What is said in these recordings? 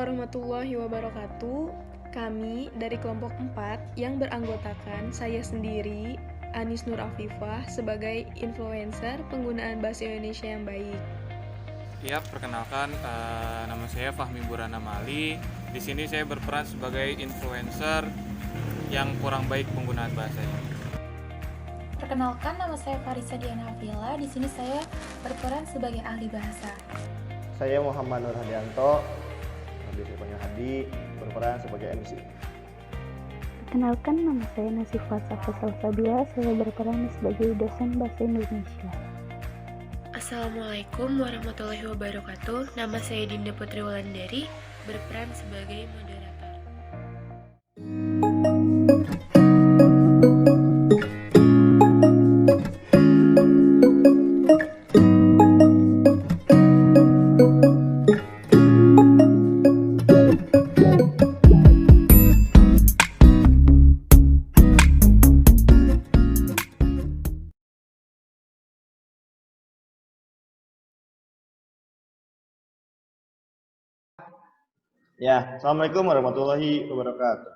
warahmatullahi wabarakatuh. Kami dari kelompok 4 yang beranggotakan saya sendiri, Anis Nur Afifah, sebagai influencer penggunaan bahasa Indonesia yang baik. Ya, perkenalkan, nama saya Fahmi Burana Mali. Di sini saya berperan sebagai influencer yang kurang baik penggunaan bahasanya. Perkenalkan, nama saya Farisa Diana Afila. Di sini saya berperan sebagai ahli bahasa. Saya Muhammad Nur Hadianto, lebih dipanggil Hadi, berperan sebagai MC. Perkenalkan, nama saya Nasifat Safa Salsabila. Saya berperan sebagai dosen bahasa Indonesia. Assalamualaikum warahmatullahi wabarakatuh. Nama saya Dinda Putri Wulandari, berperan sebagai moderator. Ya, Assalamualaikum warahmatullahi wabarakatuh.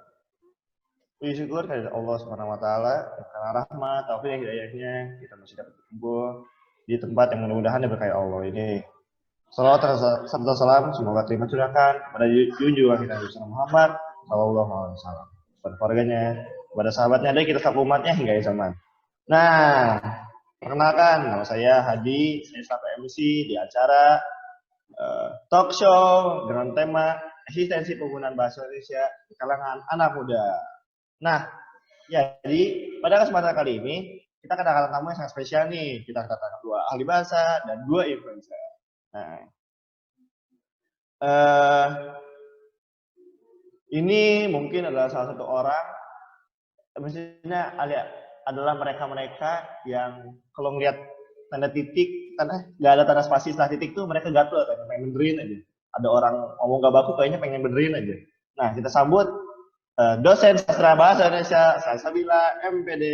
Puji syukur kehadirat Allah Subhanahu wa taala, karena rahmat, taufik dan hidayahnya kita masih dapat berkumpul di tempat yang mudah-mudahan diberkahi Allah ini. Salawat serta salam semoga terima curahkan kepada junjungan kita Nabi Muhammad sallallahu alaihi wasallam, kepada keluarganya, kepada sahabatnya, dan kita selaku umatnya hingga akhir zaman. Nah, perkenalkan, nama saya Hadi, saya selaku MC di acara talk show dengan tema eksistensi penggunaan bahasa Indonesia di kalangan anak muda. Nah, jadi pada kesempatan kali ini kita kedatangan tamu yang sangat spesial nih. Kita kedatangan 2 ahli bahasa dan 2 influencer. Nah, ini mungkin adalah salah satu orang, maksudnya adalah mereka-mereka yang kalau ngelihat tanda titik, nggak ada tanda spasi setelah titik tuh mereka gatel, pengen benerin aja. Ada orang ngomong gak baku kayaknya pengen benerin aja. Nah, kita sambut dosen sastra bahasa Indonesia Salsabila MPD.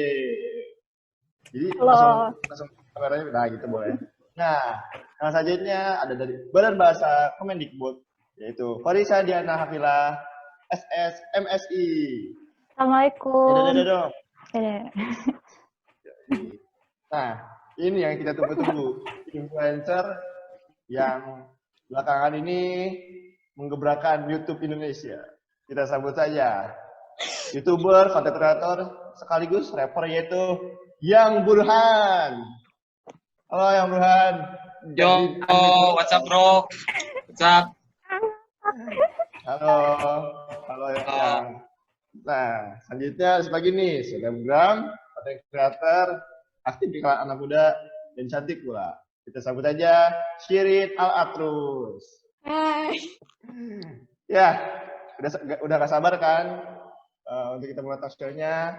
Jadi langsung kameranya, nah gitu boleh. Nah, yang selanjutnya ada dari Badan Bahasa Kemendikbud, yaitu Farisa Diana Hafila SS MSI. Assalamualaikum. Dadah dong. Nah, ini yang kita tunggu-tunggu, influencer yang belakangan ini menggebrakan YouTube Indonesia. Kita sambut saja YouTuber, content creator, sekaligus rapper, yaitu Yang Burhan. Halo Yang Burhan. Yo, what's up bro? What's up? Halo Yang. Nah, selanjutnya sebagai nih, selebgram, content creator, aktif di kalangan anak muda, dan cantik pula. Kita sambut aja Shirin Al-Atrus. Hai. Ya, udah gak sabar kan untuk kita mulai talk show-nya.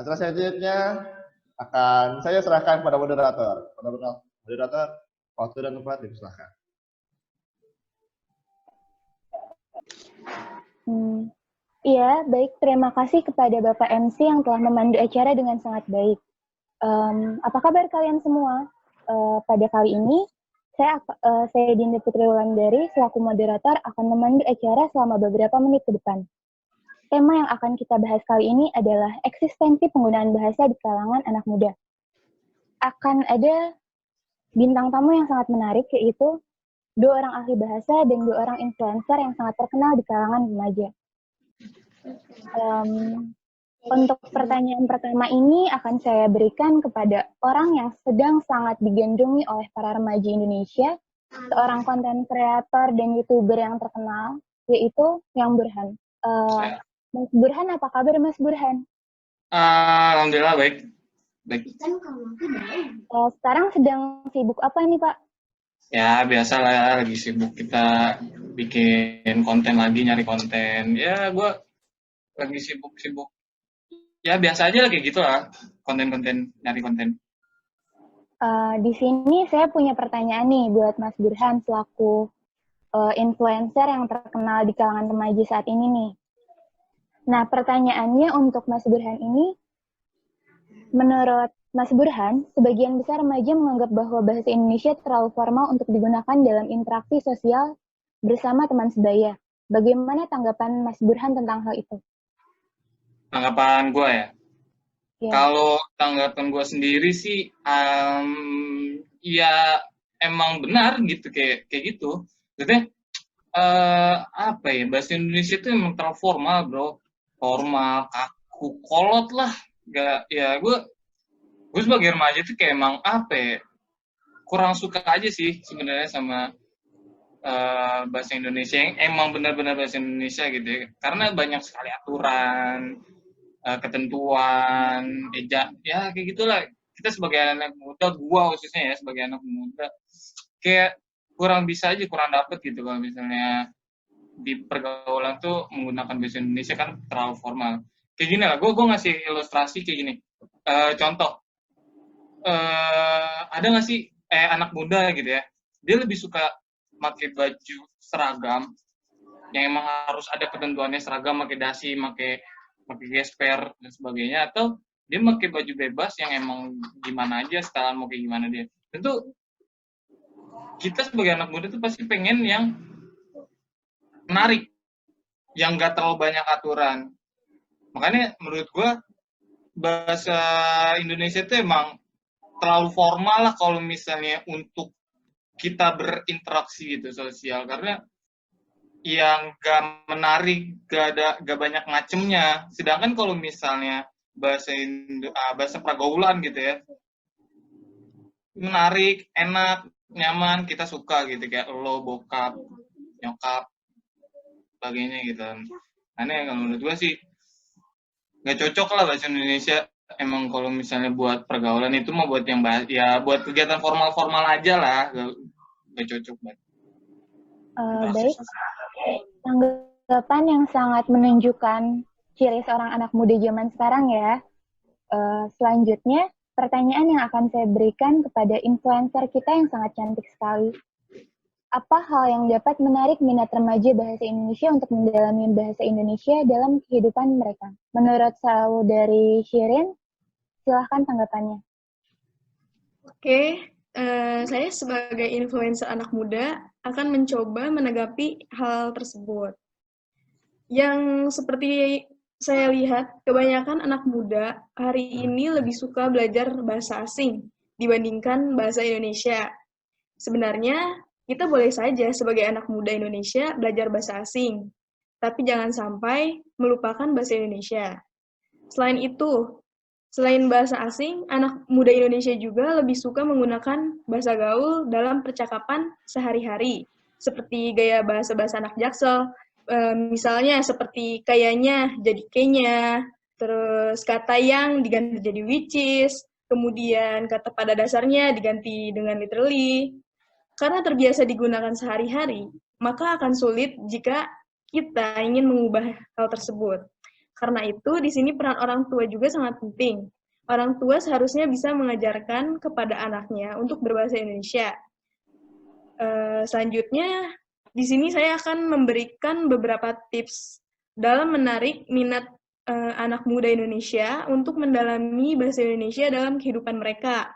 Acara selanjutnya akan saya serahkan pada moderator. Moderator, waktu dan tempat dipersilakan. Iya, baik. Terima kasih kepada Bapak MC yang telah memandu acara dengan sangat baik. Apa kabar kalian semua? Pada kali ini, saya Dinda Putri Wulandari selaku moderator akan memandu acara selama beberapa menit ke depan. Tema yang akan kita bahas kali ini adalah eksistensi penggunaan bahasa di kalangan anak muda. Akan ada bintang tamu yang sangat menarik, yaitu 2 orang ahli bahasa dan 2 orang influencer yang sangat terkenal di kalangan remaja. Untuk pertanyaan pertama ini akan saya berikan kepada orang yang sedang sangat digandrungi oleh para remaja Indonesia, seorang konten kreator dan YouTuber yang terkenal, yaitu Yang Burhan. Mas Burhan, apa kabar Mas Burhan? Alhamdulillah baik. Sekarang sedang sibuk apa nih Pak? Ya biasa lah, lagi sibuk kita bikin konten lagi, nyari konten. Ya gue lagi sibuk. Ya biasa aja lah kayak gitu lah, konten-konten, nyari konten. Di sini saya punya pertanyaan nih buat Mas Burhan selaku influencer yang terkenal di kalangan remaja saat ini nih. Nah, pertanyaannya untuk Mas Burhan ini, menurut Mas Burhan, sebagian besar remaja menganggap bahwa bahasa Indonesia terlalu formal untuk digunakan dalam interaksi sosial bersama teman sebaya. Bagaimana tanggapan Mas Burhan tentang hal itu? Tanggapan gue ya. Ya. Kalau tanggapan gue sendiri sih, ya emang benar gitu kayak gitu. Maksudnya apa ya, bahasa Indonesia itu emang terlalu formal bro, formal, kaku, kolot lah. Gak, ya gue sebagai remaja itu kayak emang apa ya, kurang suka aja sih sebenarnya sama bahasa Indonesia yang emang benar-benar bahasa Indonesia gitu ya. Karena banyak sekali aturan, ketentuan, ya kayak gitulah. Kita sebagai anak muda, gua khususnya ya sebagai anak muda, kayak kurang bisa aja, kurang dapet gitu kalau misalnya di pergaulan tuh menggunakan bahasa Indonesia kan terlalu formal. Kayak gini lah, gue ngasih ilustrasi kayak gini. Contoh, ada nggak sih anak muda gitu ya, dia lebih suka pakai baju seragam yang emang harus ada ketentuannya, seragam, pakai dasi, pakai gesper dan sebagainya, atau dia pakai baju bebas yang emang gimana aja, setelan mau kayak gimana dia. Tentu kita sebagai anak muda tuh pasti pengen yang menarik, yang gak terlalu banyak aturan. Makanya menurut gue bahasa Indonesia itu emang terlalu formal lah kalau misalnya untuk kita berinteraksi gitu sosial, karena yang gak menarik, gak banyak macemnya. Sedangkan kalau misalnya bahasa pergaulan gitu ya, menarik, enak, nyaman, kita suka gitu, kayak lo, bokap, nyokap, sebagainya gitu. Aneh kalau menurut gue sih gak cocok lah bahasa Indonesia. Emang kalau misalnya buat pergaulan itu mau buat yang ya buat kegiatan formal-formal aja lah, gak cocok banget. Baik, tanggapan yang sangat menunjukkan ciri seorang anak muda zaman sekarang ya. Selanjutnya, pertanyaan yang akan saya berikan kepada influencer kita yang sangat cantik sekali. Apa hal yang dapat menarik minat remaja bahasa Indonesia untuk mendalami bahasa Indonesia dalam kehidupan mereka? Menurut saudari Shirin, silahkan tanggapannya. Oke, saya sebagai influencer anak muda akan mencoba menanggapi hal tersebut. Yang seperti saya lihat, kebanyakan anak muda hari ini lebih suka belajar bahasa asing dibandingkan bahasa Indonesia. Sebenarnya, kita boleh saja sebagai anak muda Indonesia belajar bahasa asing, tapi jangan sampai melupakan bahasa Indonesia. Selain bahasa asing, anak muda Indonesia juga lebih suka menggunakan bahasa gaul dalam percakapan sehari-hari, seperti gaya bahasa-bahasa anak Jaksel, misalnya seperti kayaknya jadi kayaknya, terus kata yang diganti jadi which is, kemudian kata pada dasarnya diganti dengan literally. Karena terbiasa digunakan sehari-hari, maka akan sulit jika kita ingin mengubah hal tersebut. Karena itu, di sini peran orang tua juga sangat penting. Orang tua seharusnya bisa mengajarkan kepada anaknya untuk berbahasa Indonesia. Selanjutnya, di sini saya akan memberikan beberapa tips dalam menarik minat anak muda Indonesia untuk mendalami bahasa Indonesia dalam kehidupan mereka.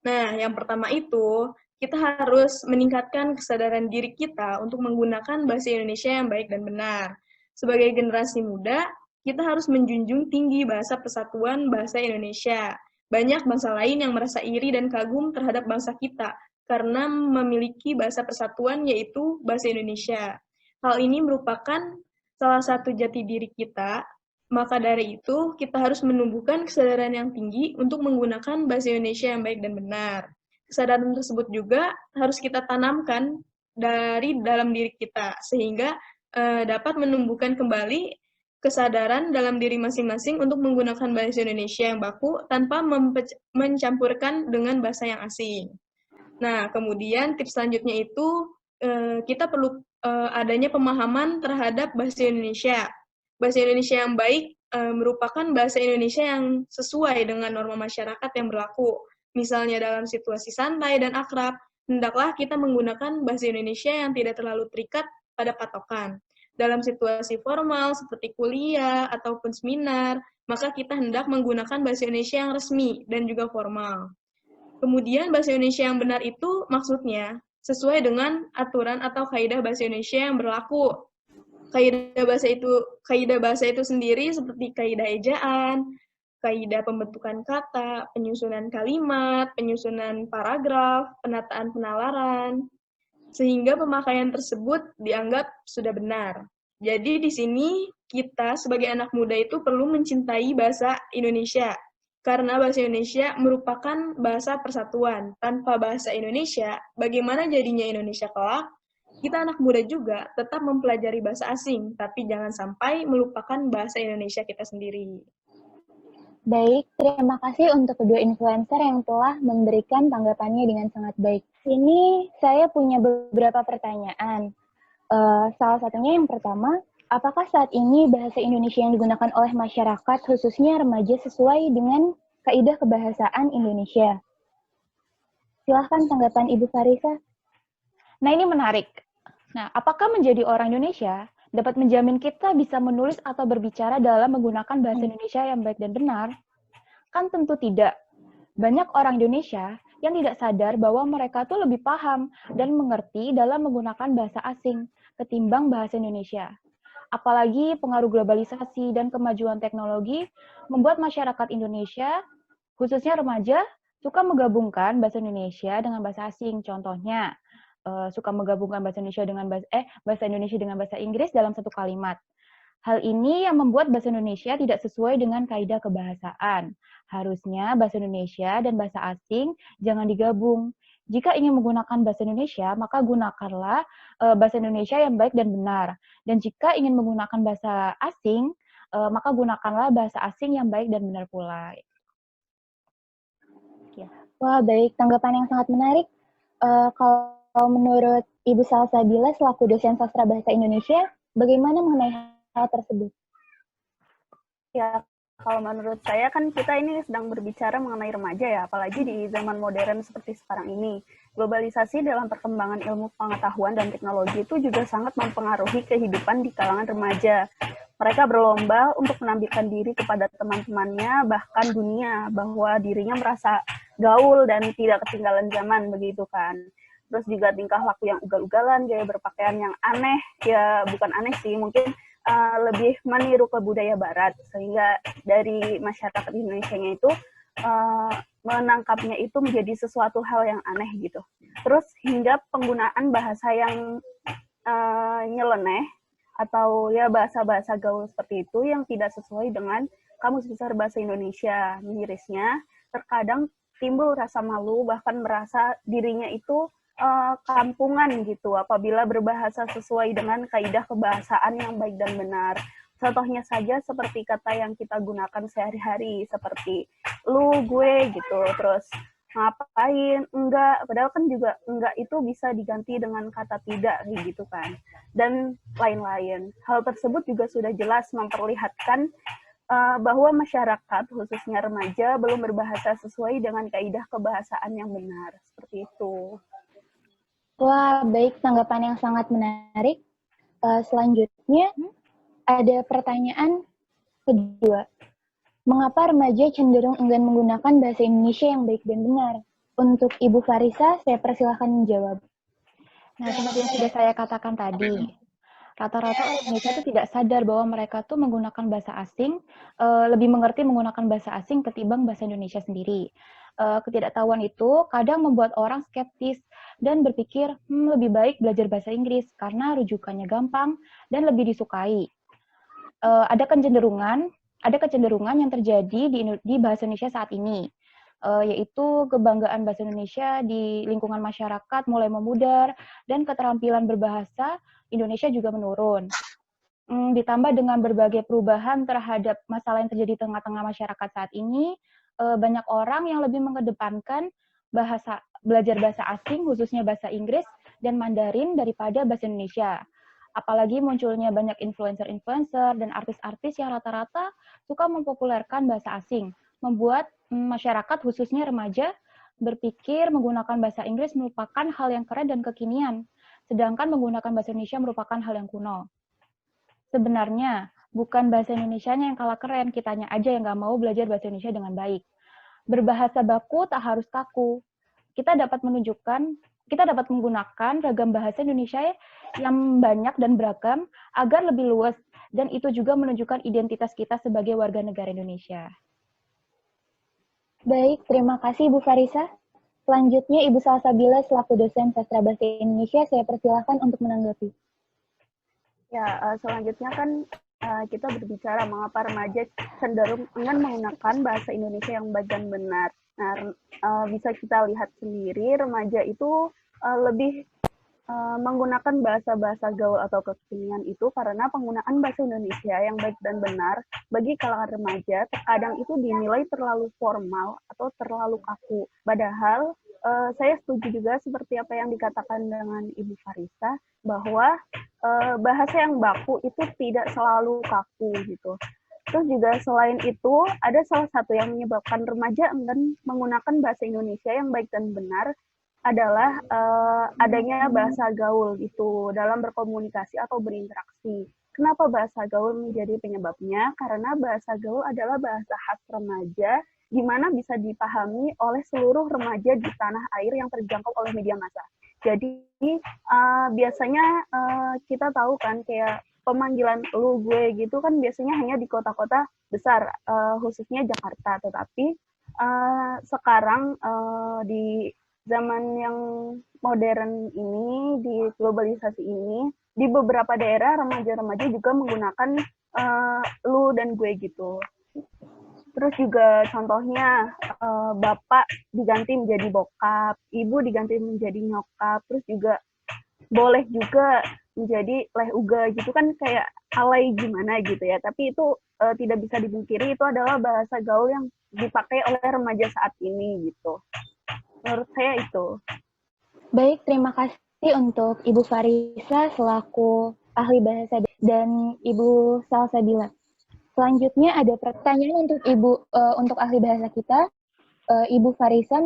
Nah, yang pertama itu, kita harus meningkatkan kesadaran diri kita untuk menggunakan bahasa Indonesia yang baik dan benar. Sebagai generasi muda, kita harus menjunjung tinggi bahasa persatuan bahasa Indonesia. Banyak bangsa lain yang merasa iri dan kagum terhadap bangsa kita karena memiliki bahasa persatuan yaitu bahasa Indonesia. Hal ini merupakan salah satu jati diri kita, maka dari itu kita harus menumbuhkan kesadaran yang tinggi untuk menggunakan bahasa Indonesia yang baik dan benar. Kesadaran tersebut juga harus kita tanamkan dari dalam diri kita, sehingga dapat menumbuhkan kembali kesadaran dalam diri masing-masing untuk menggunakan bahasa Indonesia yang baku tanpa mencampurkan dengan bahasa yang asing. Nah, kemudian tips selanjutnya itu kita perlu adanya pemahaman terhadap bahasa Indonesia. Bahasa Indonesia yang baik merupakan bahasa Indonesia yang sesuai dengan norma masyarakat yang berlaku. Misalnya dalam situasi santai dan akrab, hendaklah kita menggunakan bahasa Indonesia yang tidak terlalu terikat pada patokan. Dalam situasi formal seperti kuliah ataupun seminar, maka kita hendak menggunakan bahasa Indonesia yang resmi dan juga formal. Kemudian bahasa Indonesia yang benar itu maksudnya sesuai dengan aturan atau kaidah bahasa Indonesia yang berlaku. Kaidah bahasa itu sendiri seperti kaidah ejaan, kaidah pembentukan kata, penyusunan kalimat, penyusunan paragraf, penataan penalaran, sehingga pemakaian tersebut dianggap sudah benar. Jadi di sini kita sebagai anak muda itu perlu mencintai bahasa Indonesia, karena bahasa Indonesia merupakan bahasa persatuan. Tanpa bahasa Indonesia, bagaimana jadinya Indonesia kelak? Kita anak muda juga tetap mempelajari bahasa asing, tapi jangan sampai melupakan bahasa Indonesia kita sendiri. Baik, terima kasih untuk kedua influencer yang telah memberikan tanggapannya dengan sangat baik. Ini saya punya beberapa pertanyaan. Salah satunya yang pertama, apakah saat ini bahasa Indonesia yang digunakan oleh masyarakat, khususnya remaja, sesuai dengan kaidah kebahasaan Indonesia? Silahkan tanggapan Ibu Farisa. Nah, ini menarik. Nah, apakah menjadi orang Indonesia dapat menjamin kita bisa menulis atau berbicara dalam menggunakan bahasa Indonesia yang baik dan benar? Kan tentu tidak. Banyak orang Indonesia yang tidak sadar bahwa mereka tuh lebih paham dan mengerti dalam menggunakan bahasa asing ketimbang bahasa Indonesia. Apalagi pengaruh globalisasi dan kemajuan teknologi membuat masyarakat Indonesia, khususnya remaja, suka menggabungkan bahasa Indonesia dengan bahasa asing. Contohnya, suka menggabungkan bahasa Indonesia dengan bahasa Inggris dalam satu kalimat. Hal ini yang membuat bahasa Indonesia tidak sesuai dengan kaidah kebahasaan. Harusnya bahasa Indonesia dan bahasa asing jangan digabung. Jika ingin menggunakan bahasa Indonesia, maka gunakanlah bahasa Indonesia yang baik dan benar. Dan jika ingin menggunakan bahasa asing, maka gunakanlah bahasa asing yang baik dan benar pula. Ya. Wah, baik. Tanggapan yang sangat menarik. Kalau menurut Ibu Salsabila selaku dosen sastra bahasa Indonesia, bagaimana mengenai hal tersebut? Ya, kalau menurut saya kan kita ini sedang berbicara mengenai remaja ya, apalagi di zaman modern seperti sekarang ini. Globalisasi dalam perkembangan ilmu pengetahuan dan teknologi itu juga sangat mempengaruhi kehidupan di kalangan remaja. Mereka berlomba untuk menampilkan diri kepada teman-temannya, bahkan dunia, bahwa dirinya merasa gaul dan tidak ketinggalan zaman, begitu kan. Terus juga tingkah laku yang ugal-ugalan, gaya berpakaian yang aneh, ya bukan aneh sih, mungkin lebih meniru ke budaya barat, sehingga dari masyarakat Indonesia-nya itu menangkapnya itu menjadi sesuatu hal yang aneh gitu. Terus hingga penggunaan bahasa yang nyeleneh, atau ya bahasa-bahasa gaul seperti itu yang tidak sesuai dengan Kamus Besar Bahasa Indonesia. Mirisnya, terkadang timbul rasa malu, bahkan merasa dirinya itu kampungan gitu apabila berbahasa sesuai dengan kaidah kebahasaan yang baik dan benar. Contohnya saja seperti kata yang kita gunakan sehari-hari, seperti lu, gue gitu, terus ngapain, enggak, padahal kan juga enggak itu bisa diganti dengan kata tidak gitu kan, dan lain-lain. Hal tersebut juga sudah jelas memperlihatkan bahwa masyarakat, khususnya remaja, belum berbahasa sesuai dengan kaidah kebahasaan yang benar, seperti itu. Wah, baik, tanggapan yang sangat menarik. Selanjutnya, ada pertanyaan kedua. Mengapa remaja cenderung enggan menggunakan bahasa Indonesia yang baik dan benar? Untuk Ibu Farisa, saya persilahkan menjawab. Nah, seperti yang sudah saya katakan tadi, rata-rata orang Indonesia itu tidak sadar bahwa mereka tuh menggunakan bahasa asing, lebih mengerti menggunakan bahasa asing ketimbang bahasa Indonesia sendiri. Ketidaktahuan itu kadang membuat orang skeptis dan berpikir lebih baik belajar bahasa Inggris karena rujukannya gampang dan lebih disukai. Ada kecenderungan yang terjadi di bahasa Indonesia saat ini, yaitu kebanggaan bahasa Indonesia di lingkungan masyarakat mulai memudar dan keterampilan berbahasa Indonesia juga menurun. Ditambah dengan berbagai perubahan terhadap masalah yang terjadi di tengah-tengah masyarakat saat ini, banyak orang yang lebih mengedepankan belajar bahasa asing, khususnya bahasa Inggris dan Mandarin daripada bahasa Indonesia. Apalagi munculnya banyak influencer-influencer dan artis-artis yang rata-rata suka mempopulerkan bahasa asing, membuat masyarakat, khususnya remaja, berpikir menggunakan bahasa Inggris merupakan hal yang keren dan kekinian, sedangkan menggunakan bahasa Indonesia merupakan hal yang kuno. Sebenarnya, bukan bahasa Indonesianya yang kalah keren, kitanya aja yang nggak mau belajar bahasa Indonesia dengan baik. Berbahasa baku tak harus kaku. kita dapat menggunakan ragam bahasa Indonesia yang banyak dan beragam agar lebih luas, dan itu juga menunjukkan identitas kita sebagai warga negara Indonesia. Baik, terima kasih Ibu Farisa. Selanjutnya Ibu Salsabila selaku dosen sastra bahasa Indonesia, saya persilahkan untuk menanggapi. Ya, selanjutnya kan kita berbicara mengapa remaja cenderung enggan menggunakan bahasa Indonesia yang baik dan benar. Nah, bisa kita lihat sendiri remaja itu lebih menggunakan bahasa-bahasa gaul atau kekinian itu karena penggunaan bahasa Indonesia yang baik dan benar bagi kalangan remaja terkadang itu dinilai terlalu formal atau terlalu kaku. Padahal saya setuju juga seperti apa yang dikatakan dengan Ibu Farisa bahwa bahasa yang baku itu tidak selalu kaku gitu. Terus juga selain itu ada salah satu yang menyebabkan remaja enggan menggunakan bahasa Indonesia yang baik dan benar adalah adanya bahasa gaul gitu dalam berkomunikasi atau berinteraksi. Kenapa bahasa gaul menjadi penyebabnya? Karena bahasa gaul adalah bahasa khas remaja di mana bisa dipahami oleh seluruh remaja di tanah air yang terjangkau oleh media massa. Jadi biasanya kita tahu kan kayak pemanggilan lu gue gitu kan biasanya hanya di kota-kota besar, khususnya Jakarta. Tetapi sekarang di zaman yang modern ini, di globalisasi ini, di beberapa daerah remaja-remaja juga menggunakan lu dan gue gitu. Terus juga contohnya bapak diganti menjadi bokap, ibu diganti menjadi nyokap, terus juga boleh juga menjadi leh uga gitu kan kayak alay gimana gitu ya. Tapi itu tidak bisa dipungkiri itu adalah bahasa gaul yang dipakai oleh remaja saat ini gitu. Menurut saya itu. Baik, terima kasih untuk Ibu Farisa selaku ahli bahasa dan Ibu Salsabila. Selanjutnya ada pertanyaan untuk untuk ahli bahasa kita, Ibu Farisa.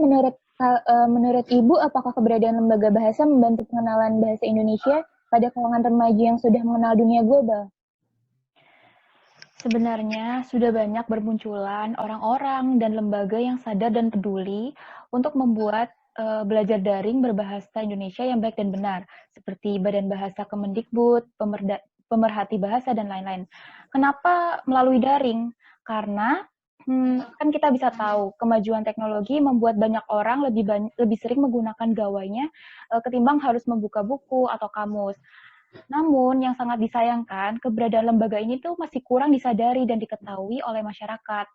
Menurut Ibu, apakah keberadaan lembaga bahasa membantu pengenalan bahasa Indonesia pada kalangan remaja yang sudah mengenal dunia global? Sebenarnya sudah banyak bermunculan orang-orang dan lembaga yang sadar dan peduli untuk membuat belajar daring berbahasa Indonesia yang baik dan benar, seperti Badan Bahasa Kemendikbud, Pemerhati Bahasa, dan lain-lain. Kenapa melalui daring? Karena kan kita bisa tahu kemajuan teknologi membuat banyak orang lebih sering menggunakan gawainya ketimbang harus membuka buku atau kamus. Namun yang sangat disayangkan keberadaan lembaga ini tuh masih kurang disadari dan diketahui oleh masyarakat.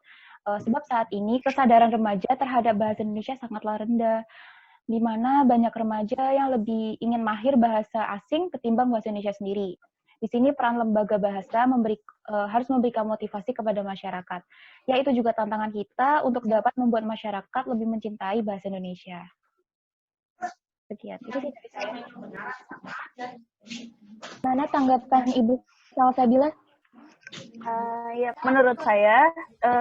Sebab saat ini kesadaran remaja terhadap bahasa Indonesia sangatlah rendah, di mana banyak remaja yang lebih ingin mahir bahasa asing ketimbang bahasa Indonesia sendiri. Di sini peran lembaga bahasa harus memberikan motivasi kepada masyarakat. Ya, itu juga tantangan kita untuk dapat membuat masyarakat lebih mencintai bahasa Indonesia. Sekian. Itu sih dari saya. Mana tanggapan Ibu Salsabila? Ya, menurut saya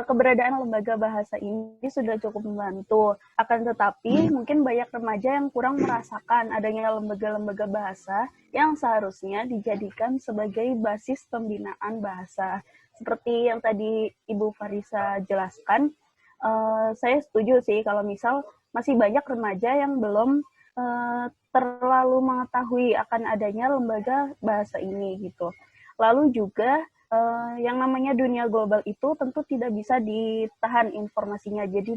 keberadaan lembaga bahasa ini sudah cukup membantu. Akan tetapi mungkin banyak remaja yang kurang merasakan adanya lembaga-lembaga bahasa yang seharusnya dijadikan sebagai basis pembinaan bahasa. Seperti yang tadi Ibu Farisa jelaskan, saya setuju sih kalau misal masih banyak remaja yang belum terlalu mengetahui akan adanya lembaga bahasa ini gitu. Lalu juga yang namanya dunia global itu tentu tidak bisa ditahan informasinya, jadi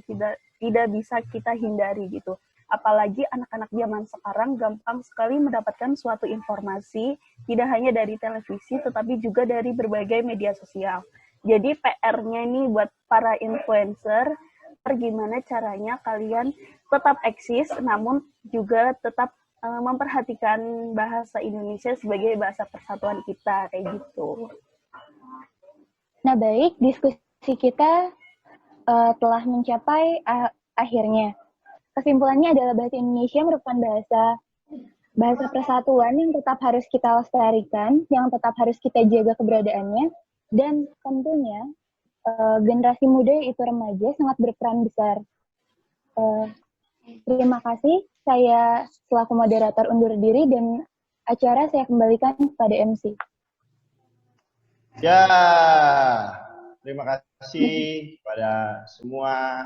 tidak bisa kita hindari gitu. Apalagi anak-anak zaman sekarang gampang sekali mendapatkan suatu informasi tidak hanya dari televisi tetapi juga dari berbagai media sosial. Jadi PR-nya ini buat para influencer, gimana caranya kalian tetap eksis namun juga tetap memperhatikan bahasa Indonesia sebagai bahasa persatuan kita kayak gitu. Nah, baik, diskusi kita telah mencapai akhirnya. Kesimpulannya adalah bahasa Indonesia merupakan bahasa persatuan yang tetap harus kita lestarikan, yang tetap harus kita jaga keberadaannya, dan tentunya generasi muda yaitu remaja sangat berperan besar. Terima kasih, saya selaku moderator undur diri dan acara saya kembalikan kepada MC. Ya, terima kasih kepada semua.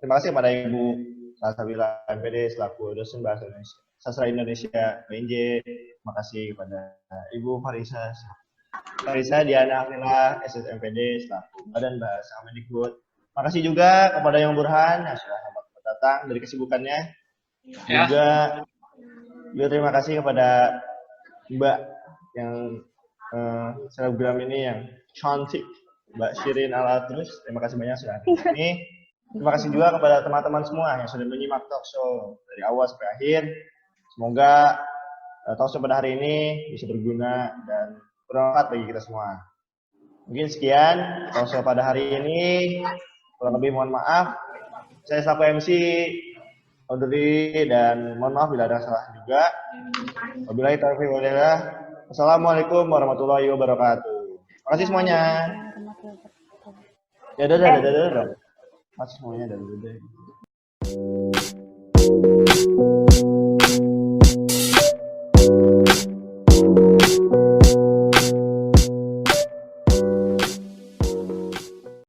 Terima kasih kepada Ibu Salsabila MPD selaku dosen bahasa Indonesia, sastra Indonesia BNJ. Terima kasih kepada Ibu Farisa Diana Afila SSMPD selaku Badan Bahasa Kemendikbud. Terima kasih juga kepada Yang Burhan yang sudah datang dari kesibukannya. Juga terima kasih kepada Mbak yang selebgram ini yang cantik, Mbak Shirin Al-Atrus. Terima kasih banyak sudah hadir di sini. Terima kasih juga kepada teman-teman semua yang sudah menyimak talk show dari awal sampai akhir. Semoga talk show pada hari ini bisa berguna dan bermanfaat bagi kita semua. Mungkin sekian talk show pada hari ini. Kurang lebih mohon maaf. Saya selaku MC undur diri dan mohon maaf bila ada salah juga. Wabillahi taufiq wal hidayah. Assalamualaikum warahmatullahi wabarakatuh. Terima kasih semuanya. Dadah. Masih semuanya dadah.